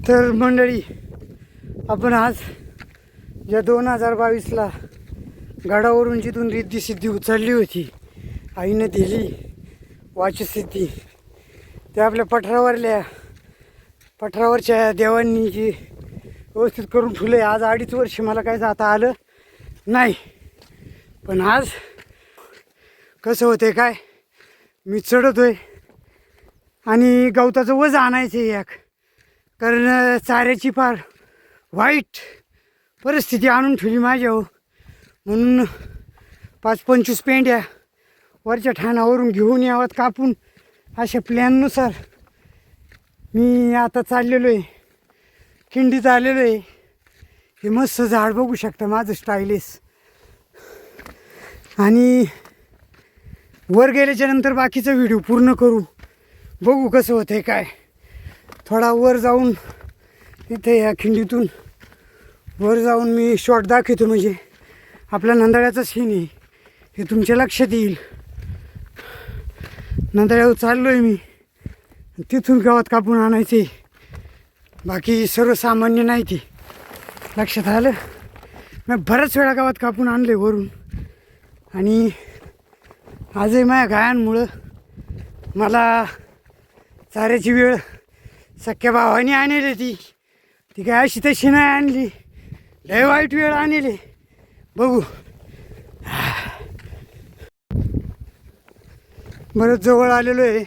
तर मंडळी, आपण आज या 2022ला गडावरून जिथून रिद्धी सिद्धी उचलली होती, आईनं दिली वाचसिद्धी, ते आपल्या पठारावरच्या देवांनी जी व्यवस्थित करून ठेवले. आज 2.5 वर्ष मला काय जाता आलं नाही, पण आज कसं होते काय, मी चढतोय आणि गवताचं वज आणायचं एक, कारण चाऱ्याची फार वाईट परिस्थिती आणून ठेवली माझ्यावर. म्हणून 5-25 पेंड्या वरच्या ठाणावरून घेऊन यावत कापून, अशा प्लॅननुसार मी आता चाललेलो आहे. खिंडीत आलेलो आहे. हे मस्त झाड बघू शकता माझं स्टायलिश. आणि वर गेल्याच्या नंतर बाकीचा व्हिडिओ पूर्ण करू, बघू कसं होतं काय. थोडा वर जाऊन इथे या खिंडीतून वर जाऊन मी शॉट दाखवतो, म्हणजे आपल्या नंदाळ्याचा सीन आहे हे तुमच्या लक्षात येईल. नंदाळ्यावर चाललो आहे मी, तिथून गावात कापून आणायचे. बाकी सर्वसामान्य नाही, ती लक्षात आलं. मी बऱ्याच वेळा गावात कापून आणले वरून, आणि आजही माझ्या गायांमुळं मला चाऱ्याची वेळ सख्या भावाने आणली. ती काय अशी तशी नाही आणली, लय वाईट वेळ आणली. बघू. बरंच जवळ आलेलो आहे.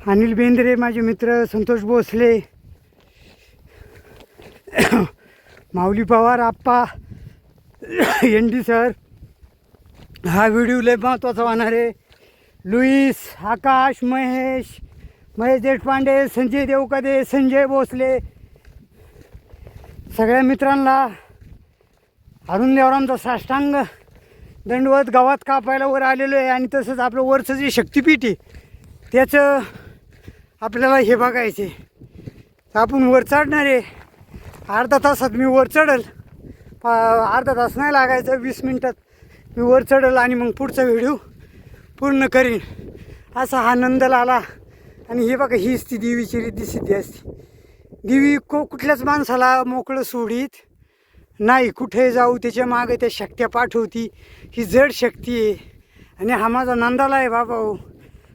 अनिल बेंद्रे माझे मित्र, संतोष भोसले, माऊली पवार आप्पा, एन.डी. सर, हा व्हिडिओ लय महत्त्वाचा होणार आहे. लुईस, आकाश, महेश देशपांडे, संजय देवकदे, संजय भोसले, सगळ्या मित्रांना अरुण देवरामचा साष्टांग दंडवत. गावात कापायला वर आलेलो आहे. आणि तसंच आपलं वरचं जे शक्तिपीठ आहे त्याचं आपल्याला हे बघायचे. तर आपण वर चढणार आहे. अर्धा तासात मी वर चढल. अर्धा तास नाही लागायचं, 20 मिनटात मी वर चढल आणि मग पुढचा व्हिडिओ पूर्ण करीन. असा हा नंदल आला. आणि हे बघा, हीच ती देवीची रिद्धी सिद्धी असते. देवी कुठल्याच माणसाला मोकळं सोडीत नाही. कुठे जाऊ त्याच्या मागे त्या शक्त्या पाठवती. ही जड शक्ती आहे. आणि हा माझा नंदाला आहे बाबा.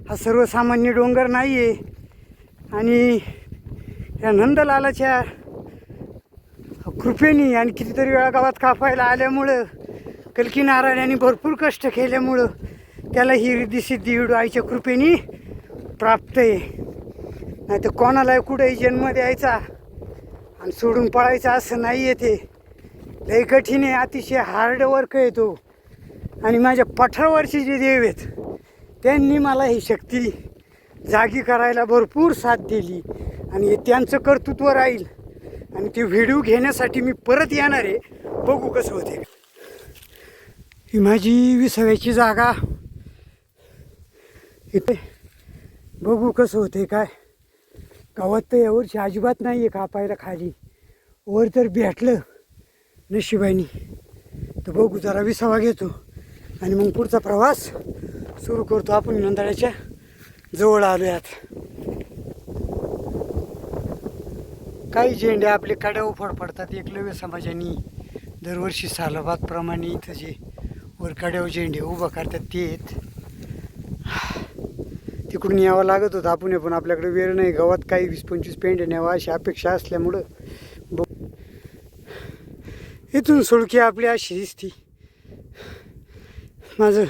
हा सर्वसामान्य डोंगर नाही आहे. आणि या नंदलालाच्या कृपेने आणि कितीतरी वेळा गावात कापायला आल्यामुळं, कल्की नारायणाने भरपूर कष्ट केल्यामुळं त्याला ही रिद्धी सिद्धी आईच्या कृपेने प्राप्त आहे. नाही तर कोणाला कुठेही जन्म द्यायचा आणि सोडून पळायचा असं नाही आहे. ते लय कठीण आहे, अतिशय हार्ड वर्क आहे तो. आणि माझ्या पठारावरचे जे देव आहेत त्यांनी मला ही शक्ती जागी करायला भरपूर साथ दिली. आणि हे त्यांचं कर्तृत्व राहील. आणि ते व्हिडिओ घेण्यासाठी मी परत येणार आहे. बघू कसं होते. ही माझी विसाव्याची जागा. इथे बघू कसं होते काय. गावात तर यावर्षी अजिबात नाही आहे कापायला खाली. वर तर भेटलं नशिबानी तर बघू. जरा विसावा घेतो आणि मग पुढचा प्रवास सुरू करतो. आपण नंदाळ्याच्या जवळ आलो यात. काही झेंडे आपले कड्यावर फडफडतात. एकलव्य समाजाने दरवर्षी सालाबादप्रमाणे इथं जे वर कड्यावर झेंडे उभं करतात ते आहेत. तिकडून यावं लागत होतं आपण, पण आपल्याकडे वेळ नाही. गावात काही 20-25 पेंड्या न्यावा अशी अपेक्षा असल्यामुळं इथून सुळकी आपली अशी दिसती. माझं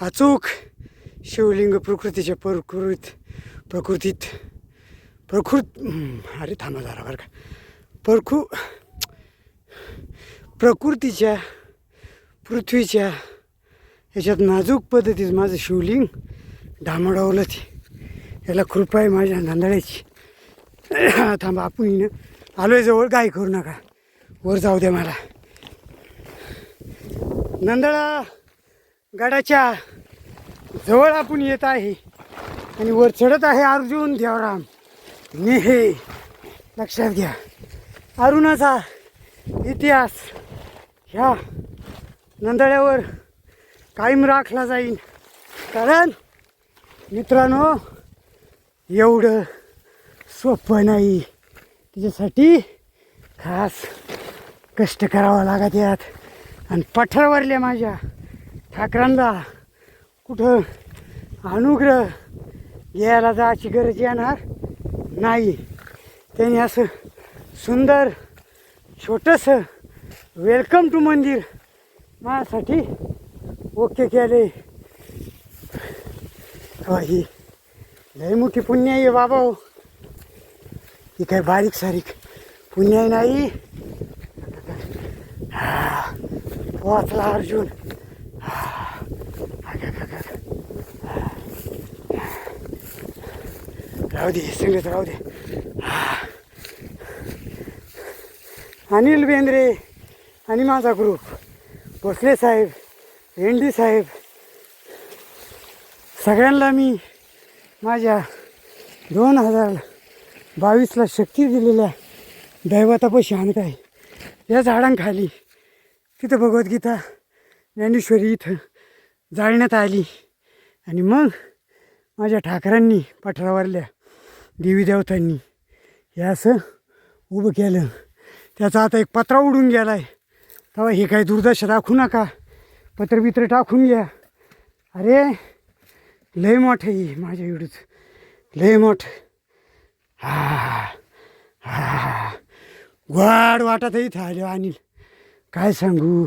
अचूक शिवलिंग प्रकृतीच्या अरे थांबा जरा बरं का. प्रकृतीच्या पृथ्वीच्या ह्याच्यात नाजूक पद्धतीत माझं शिवलिंग डामाडवलं. ते याला कृपा आहे माझ्या नंदाळ्याची. थांबा, आपण आलो आहे जवळ. गाय करू नका, वर जाऊ द्या मला. नंदाळा गडाच्या जवळ आपण येत आहे. आणि वर चढत आहे अर्जुन देवराम नेहे. लक्षात घ्या, अरुणाचा इतिहास ह्या नंदाळ्यावर कायम राखला जाईल. कारण मित्रांनो, एवढं सोपं नाही. त्याच्यासाठी खास कष्ट करावं लागत यात. आणि पठारावरल्या माझ्या ठाकरांना कुठं अनुग्रह घ्यायला जायची गरज येणार नाही. त्यांनी असं सुंदर छोटंसं वेलकम टू मंदिर माझ्यासाठी ओके केले. ही लय मोठी पुण्य आहे बाबा हो. ही काय बारीक सारीक पुण्य नाही. पोचला अर्जुन. राहू दे संगत राहू दे. अनिल बेंद्रे आणि माझा ग्रुप, भोसले साहेब, एंडी साहेब, सगळ्यांना मी माझ्या 2022ला शक्ती दिलेल्या दैवतापाशी आणत आहे. या झाडांखाली तिथं भगवद्गीता ज्ञानेश्वरी इथं जाळण्यात आली. आणि मग माझ्या ठाकरांनी पठारावरल्या देवी देवतांनी हे असं उभं केलं. त्याचा आता एक पत्रा उडून गेला आहे. तेव्हा हे काही दुर्दशा दाखवू नका, पत्रबित्र टाकून घ्या. अरे लय मोठं आहे माझ्या एवढंच, लय मोठं. वाढ वाटत इथं आलो अनिल, काय सांगू.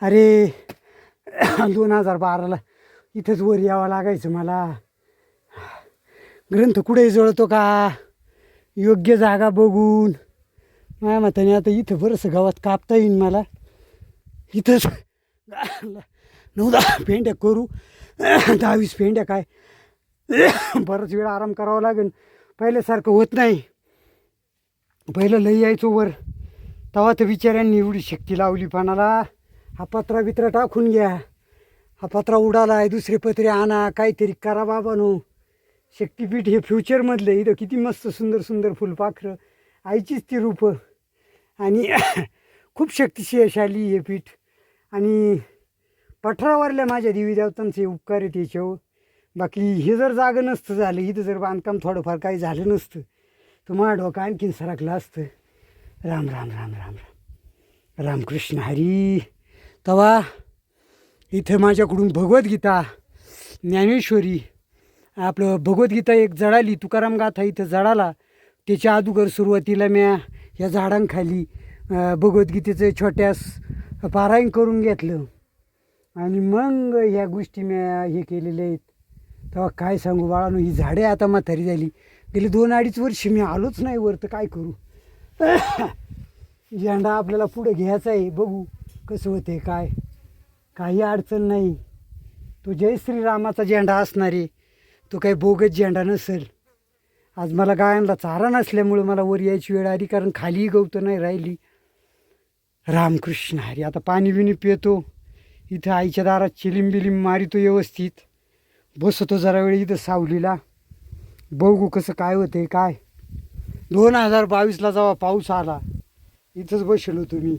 अरे 2012ला इथंच वर यावं लागायचं मला. ग्रंथ कुठेही जळतो का योग्य जागा बघून. माझ्या मताने आता इथं बरंचसं गावात कापता येईन मला. इथंच 9-10 पेंड्या करू, 10-20 पेंड्या काय बराच वेळ आराम करावा लागेल. पहिल्यासारखं होत नाही. पहिलं लई यायचो वर, तेव्हा तर बिचाऱ्यांनी एवढी शक्ती लावली पानाला. हा पत्रा बित्रा टाकून घ्या, हा पत्रा उडाला आहे, दुसरे पत्रे आणा, काहीतरी करा बाबानो. शक्तिपीठ हे फ्युचरमधलं. इथं किती मस्त सुंदर सुंदर फुलपाखरं, आईचीच ती रूपं. आणि खूप शक्तिशाली हे पीठ. आणि पठारावरल्या माझ्या देवी देवतांचे उपकार आहेत याच्यावर. बाकी हे जर जागं नसतं झालं, इथं जर बांधकाम थोडंफार काही झालं नसतं तर माझं डोकं आणखीन सरकलं असतं. राम राम राम राम राम रामकृष्ण हरी. तेव्हा इथं माझ्याकडून भगवद्गीता ज्ञानेश्वरी आपलं भगवद्गीता एक जळाली, तुकाराम गाथा इथं जळाला. त्याच्या अगोदर सुरुवातीला म्या या झाडांखाली भगवद्गीतेचं छोट्यास पारायण करून घेतलं. आणि मग ह्या गोष्टी म्या हे केलेल्या आहेत. तेव्हा काय सांगू बाळानो, ही झाडे आता म्हातारी झाली. गेली 2-2.5 वर्ष मी आलोच नाही वर, तर काय करू. झेंडा आपल्याला पुढे घ्यायचा आहे, बघू कसं होते काय. काही अडचण नाही. तो जय श्रीरामाचा झेंडा असणार आहे, तो काही बोगस झेंडा नसेल. आज मला गायांना चारा नसल्यामुळं मला वर यायची वेळ आली, कारण खालीही गवतं नाही राहिली. रामकृष्ण हरी. आता पाणी बिणी पितो इथं, आईच्या दारात चिलीम बिलीम मारितो व्यवस्थित, बसतो जरा वेळ इथं सावलीला, बघू कसं काय होतं काय. 2022ला जेव्हा पाऊस आला इथंच बसलो होतो मी.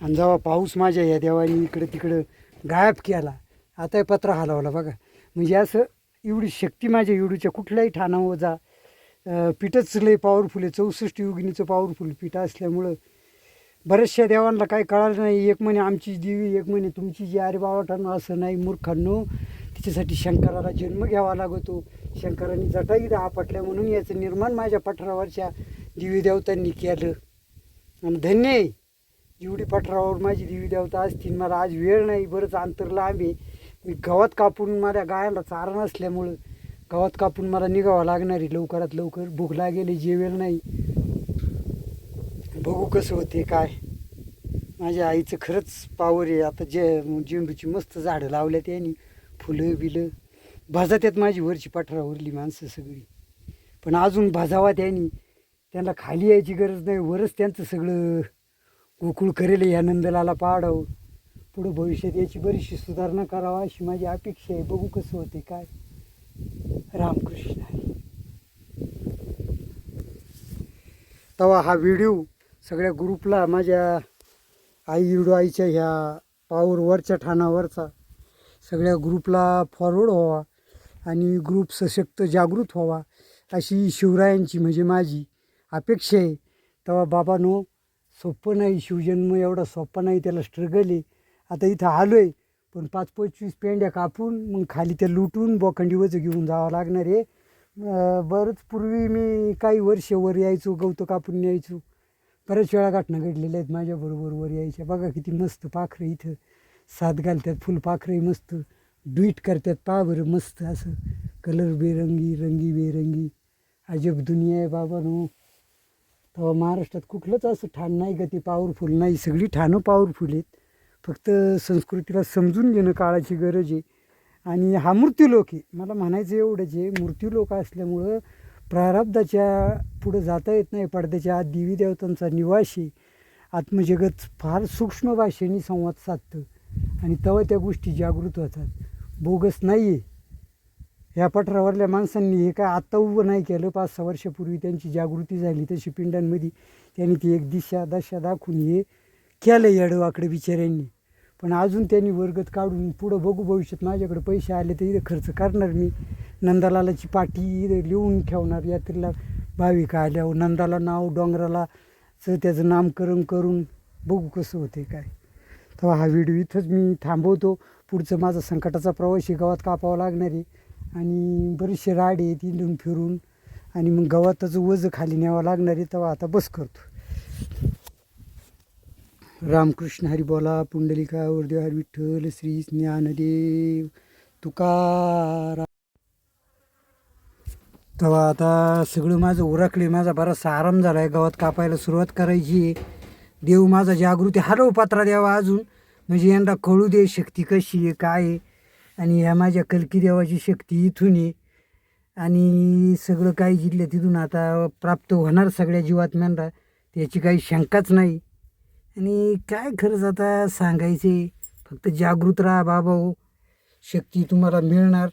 आणि जेव्हा पाऊस माझ्या या देवानी इकडं तिकडं गायब केला, आता पत्रा हलवला बघा. म्हणजे असं एवढी शक्ती माझ्या एवढीच्या कुठल्याही ठाणावर जा. पीठच लय पॉवरफुल आहे, 64 योगिनीचं पॉवरफुल पीठ असल्यामुळं बऱ्याचशा देवांना काही कळालं नाही. एक म्हणे आमची देवी, एक म्हणे तुमची जी. अरे बाबा ठाणं असं नाही मूर्खांनो. तिच्यासाठी शंकराला जन्म घ्यावा लागतो. शंकरांनी जटाही आपटल्या म्हणून याचं निर्माण माझ्या पठारावरच्या देवी देवतांनी केलं. आणि धन्य आहे जेवढी पठारावर माझी देवी देवता असतील. मला आज वेळ नाही, बरंच अंतर लांब आहे. मी गवत कापून, माझ्या गायांना चारा नसल्यामुळं गवत कापून मला निघावं लागणार आहे लवकरात लवकर. भूक लागेल, जेवेल नाही. बघू कसं होते काय. माझ्या आईचं खरंच पावर आहे. आता झेंडूची मस्त झाडं लावल्या त्यांनी, फुलं बिलं भाजात आहेत माझी वरची पठारावरली माणसं सगळी. पण अजून भाजावा त्यांनी, त्यांना खाली यायची गरज नाही. वरच त्यांचं सगळं गोकुळ करेल. या नंदलाला पाडावं, पुढं भविष्यात याची बरीचशी सुधारणा करावा अशी माझी अपेक्षा आहे. बघू कसं होते काय. रामकृष्ण हरी. तेव्हा हा व्हिडिओ सगळ्या ग्रुपला, माझ्या आईच्या ह्या पावरवरच्या ठाणावरचा सगळ्या ग्रुपला फॉरवर्ड व्हावा आणि ग्रुप सशक्त जागृत व्हावा अशी शिवरायांची, म्हणजे माझी अपेक्षा आहे. तेव्हा बाबांनो सोपं नाही, शिवजन्म एवढा सोपा नाही, त्याला स्ट्रगल आहे. आता इथं आलो आहे पण 5-25 पेंड्या कापून मग खाली त्या लुटून बोखंडीवरचं घेऊन जावं लागणार आहे. बरंच पूर्वी मी काही वर्ष वर यायचो, गवतं कापून यायचो. बऱ्याच वेळा घटना घडलेल्या आहेत माझ्याबरोबर वर यायच्या. बघा किती मस्त पाखरं इथं साथ घालतात, फुलपाखरंही मस्त ड्वीट करतात. पहा बरं मस्त असं कलर बेरंगी, रंगी बेरंगी, अजब दुनिया आहे बाबांनो. तेव्हा महाराष्ट्रात कुठलंच असं ठाण नाही का ते पॉवरफुल नाही, सगळी ठाणं पॉवरफुल आहेत. फक्त संस्कृतीला समजून घेणं काळाची गरज आहे. आणि हा मृत्यूलोक आहे, मला म्हणायचं एवढंच आहे, मृत्यूलोक असल्यामुळं प्रारब्धाच्या पुढं जाता येत नाही. पडद्याच्या आत देवी देवतांचा निवास आहे. आत्मजगत फार सूक्ष्म भाषेने संवाद साधतं आणि तेव्हा त्या गोष्टी जागृत होतात, बोगस नाही आहे. ह्या पठारावरल्या माणसांनी हे काय आत्ता उभं नाही केलं, 5-6 वर्षापूर्वी त्यांची जागृती झाली तशी पिंडांमध्ये त्यांनी ती एक दशा दाखवून हे केलं येडवाकडे बिचाऱ्यांनी. पण अजून त्यांनी वर्गत काढून पुढं बघू, भविष्यात माझ्याकडे पैसे आले तर इथं खर्च करणार मी. नंदालालाची पाटी इथं लिहून ठेवणार, यात्रेला भाविक आल्यावर नंदाला नाव, डोंगराला त्याचं नामकरण करून बघू कसं होते काय. तेव्हा हा व्हिडिओ इथंच मी थांबवतो. पुढचं माझा संकटाचा प्रवास गावात कापावा लागणार आहे आणि बरेचसे राडे आहेत इथून फिरून आणि मग गवताचं वजं खाली न्यावं लागणार आहे. तेव्हा आता बस करतो. रामकृष्ण हरी बोला, पुंडलिका वरदेव हरी विठ्ठल, श्री ज्ञानदेव तुकाराम. तेव्हा आता सगळं माझं उरकले, माझा बराचसा आराम झाला आहे. गावात कापायला सुरुवात करायची आहे. देव माझा जागृती हरव पात्रा द्यावा अजून, म्हणजे यांना कळू दे शक्ती कशी आहे काय आहे. आणि ह्या माझ्या कलकी देवाची शक्ती इथून आहे आणि सगळं काही जिल्ह्यात तिथून आता प्राप्त होणार सगळ्या जीवात्म्यांना, त्याची काही शंकाच नाही. आणि काय खरंच आता सांगायचे, फक्त जागृत राहा बाबा हो, शक्ती तुम्हाला मिळणार.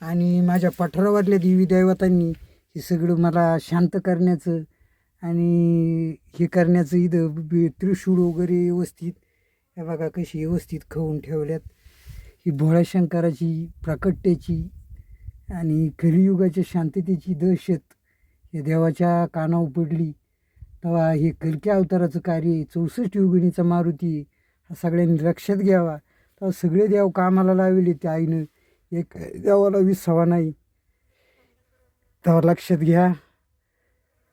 आणि माझ्या पठारावरल्या देवी दैवतांनी हे सगळं मला शांत करण्याचं आणि हे करण्याचं इथं त्रिशूळ वगैरे व्यवस्थित, हे बघा कशी व्यवस्थित खाऊन ठेवल्यात. ही भोळ्याशंकराची प्रकटतेची आणि कलियुगाच्या शांततेची दहशत या देवाच्या कानावर पडली. तेव्हा हे कलकी अवताराचं कार्य आहे, 64 योगिनीचा मारुती आहे, हा सगळ्यांनी लक्षात घ्यावा. तेव्हा सगळे देव कामाला लावले त्या आईनं, एक देवाला विसावा नाही. तेव्हा लक्षात घ्या,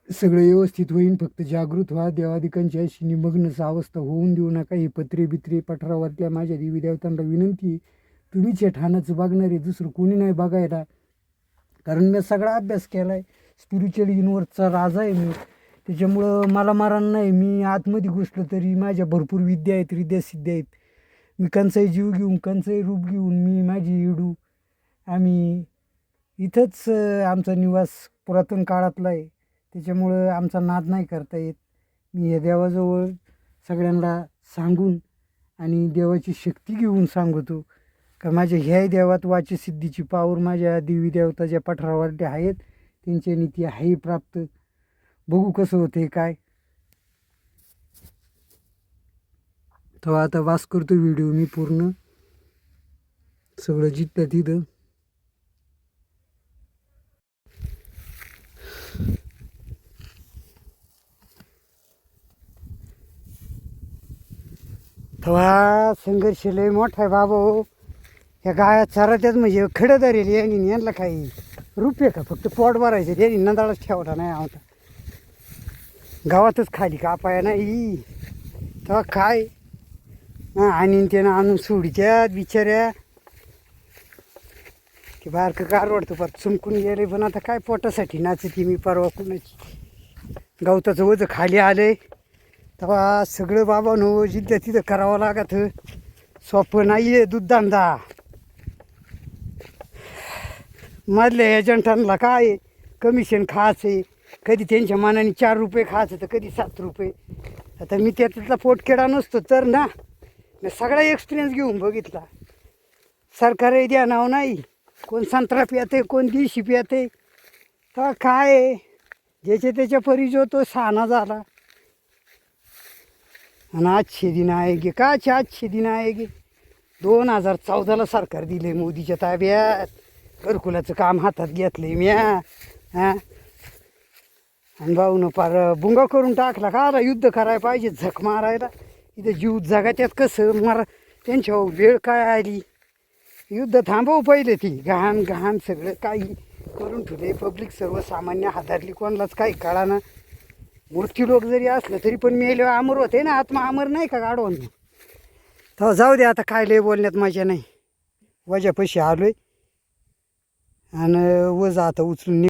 सगळं व्यवस्थित होईन. फक्त जागृत व्हा, देवादिकांची अशी निमग्नच अवस्था होऊन देऊ नका. हे पत्रे बित्रे पठारावरल्या माझ्या देवी देवतांना विनंती आहे, तुम्हीच या ठाण्याचं बघणार आहे, दुसरं कोणी नाही बघायला. कारण मी सगळा अभ्यास केला आहे, स्पिरिच्युअल युनिवर्सचा राजा आहे मी. त्याच्यामुळं मला मरण नाही. मी आतमध्ये घुसलो तरी माझ्या भरपूर विद्या आहेत, विद्यासिद्ध्या आहेत. मी कंचाई जीव घेऊन, कंचाई रूप घेऊन मी माझी इडू, आम्ही इथंच आमचा निवास पुरातन काळातला आहे. त्याच्यामुळं आमचा नाद नाही करता येत. मी या देवाजवळ सगळ्यांना सांगून आणि देवाची शक्ती घेऊन सांगतो का माझ्या ह्याही देवात वाचसिद्धीची पावर माझ्या देवी देवता ज्या पठारावरती आहेत त्यांच्या नीती आहे प्राप्त. बघू कसं होते काय. तेव्हा आता वास करतो व्हिडिओ मी पूर्ण सगळं जिथं तिथं. तेव्हा संघर्ष लय मोठा आहे बाबा हो. ह्या गाया चरात्यात म्हणजे खडं धरेल यांनी, यांना काही रुपये का फक्त पोट भरायचे, यांनी नंदाळाच ठेवला नाही आमचा. गावातच खाली कापाया नाही तेव्हा काय आणि त्यानं आणून सोडीच्यात बिचाऱ्या की बारकं कार वाटतं पार चमकून गेले. पण आता काय पोटासाठी नाचते मी, परवा कुणाची. गवताचं वजं खाली आलंय तेव्हा सगळं बाबांनो जिथं तिथं करावं लागत, सोपं नाही आहे दूधधंदा. मधल्या एजंटांना काय कमिशन खायचं, कधी त्यांच्या मनाने 4 रुपये खायचं तर कधी 7 रुपये. आता मी त्यातला पोटखेडा नसतो तर ना, मी सगळा एक्सपिरियन्स घेऊन बघितला. सरकारही द्या नाव नाही, कोण संत्रा पियाते, कोण दिशी पियाते. तर काय ज्याच्या त्याच्या परी जो तो शहाणा झाला. आणि आजचे दिन आहे गे, काचे आजचे दिन आहे गे. 2014ला सरकार दिले मोदीच्या ताब्यात, घरकुलाचं काम हातात घेतलंय म्या. हां आणि भाऊनं पार बुंगा करून टाकला का आता युद्ध करायला पाहिजे झक मारायला इथं जीव जगाच्यात कसं मार त्यांच्या वेळ काय आली युद्ध थांबव पहिले ती घाण घाण सगळं काही करून ठेवले पब्लिक सर्वसामान्य हातातली कोणालाच काही कळाना मोठी लोक जरी असलं तरी पण मेले अमर होते ना आत्मा अमर नाही का गाडवून तर जाऊ दे आता काय लय बोलण्यात मजा नाही वजापाशी आलोय आणि वजा आता उचलून